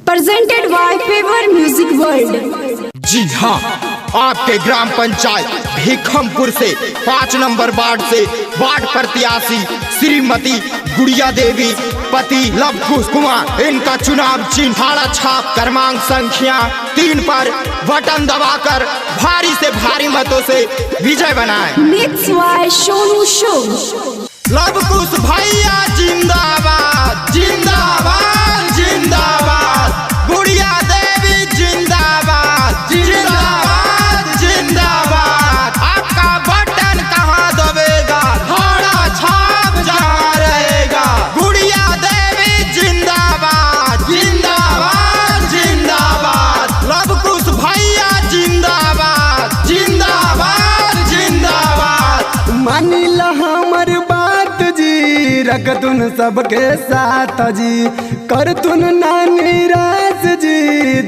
presented by Favor Music World। जी हाँ, आपके ग्राम पंचायत भीखमपुर से 5 नंबर वार्ड से वार्ड प्रत्याशी श्रीमती गुड़िया देवी पति लवकुश कुमार, इनका चुनाव चिन्ह भाड़ा छाप क्रमांक संख्या 3 पर बटन दबाकर भारी से भारी मतों से विजय बनाए। Mix by सोनू शो। लवकुश भैया जिंदाबाद जिंदाबाद जिंदाबाद, गुड़िया देवी जिंदाबाद जिंदाबाद जिंदाबाद। आपका बटन कहाँ दबेगा, भाड़ा छाप जहाँ रहेगा। गुड़िया देवी जिंदाबाद जिंदाबाद जिंदाबाद, लवकुश भैया जिंदाबाद जिंदाबाद जिंदाबाद। मानिला हमर बात जी, रखतुन सबके साथ जी, कर तुन ना निराश जी,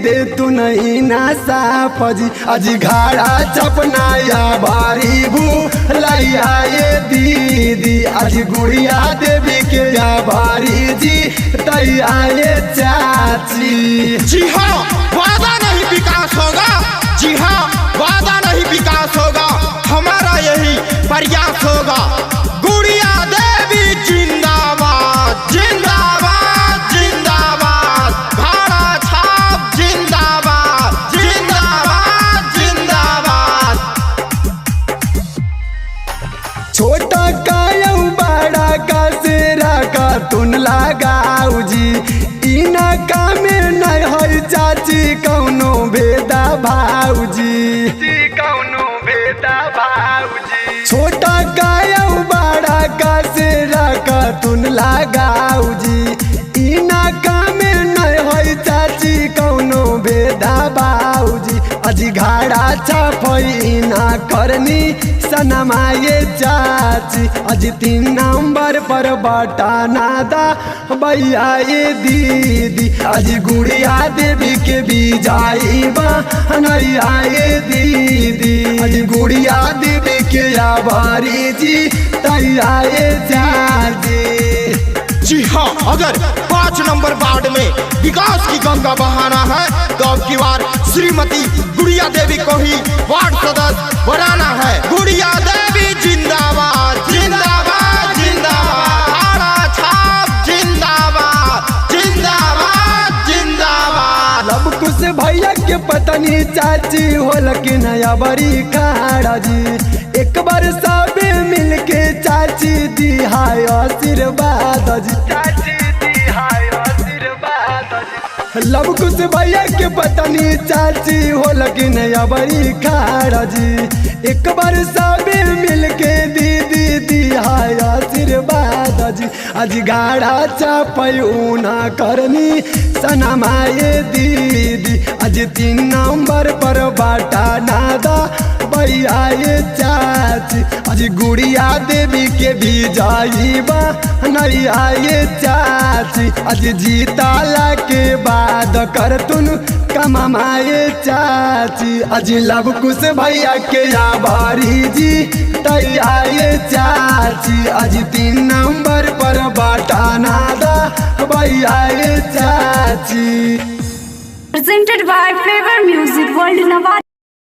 दे तू नहीं ना साफ जी। अजी घाड़ा चपना या बारी भूलैया ये दीदी, अजी गुड़िया देवी के या बारी जी तैया ये चाची। जी हाँ, वादा नहीं विकास होगा, जी हाँ वादा नहीं विकास होगा, हमारा यही प्रयास होगा। गुड़िया देवी जिंदाबाद जिंदाबाद जिंदाबाद, भाड़ा छाप जिंदाबाद जिंदाबाद जिंदाबाद। छोटा कायौ बड़ा का सेरा का तुन लगाऊ जी, इना कामे नहीं है चाची कौनो भेदा भाऊजी, कौनो भेदा भाऊजी। छोटा कायौ बड़ा का सेरा का तुन लगाऊ जी, इना कामे नहीं है चाची कौनो भेदा भाऊजी। अजी घाड़ा छापई ना करनी सनमा ये चाची, अजी 3 नंबर पर बटाना दा भैया ये दीदी, अजी गुड़िया देवी के भी जाई नैया ये दीदी, अजी गुड़िया देवी के आभारी जी तैया ये चाची। जी हाँ, अगर 5 नंबर वार्ड में विकास की गंगा बहाना है तो अब की बार श्रीमती गुड़िया देवी को ही वार्ड सदस्य बनाना है। गुड़िया देवी जिंदाबाद जिंदाबाद जिंदाबाद, भाड़ा छाप जिंदाबाद जिंदाबाद जिंदाबाद। लवकुश भैया के पत्नी चाची हो लकी नया बड़ी खाड़ा जी, एक बार सब मिल के चाची दी हाय आशीर्वाद जी, चाची दी हाय आशीर्वाद जी। लवकुश भैया के पत्नी चाची हो लकी नया बड़ी खाड़ा जी, एक बार सब मिल के दीदी दी हाय आशीर्वाद जी। आज गाड़ा चापई ऊना करनी सनमा ये दीदी, आज 3 नंबर पर बाटा नादा भैया ये चाची, आज गुड़िया देवी के भी जाइबा नैया ये चाची, आज जीताला के बाद कर तुन कमामा ये चाची। आज लवकुश भैया के आभारी जी तैया ये चाची, आज 3 नंबर पर बाटा नादा भैया ये चाची। Presented by Favor Music World।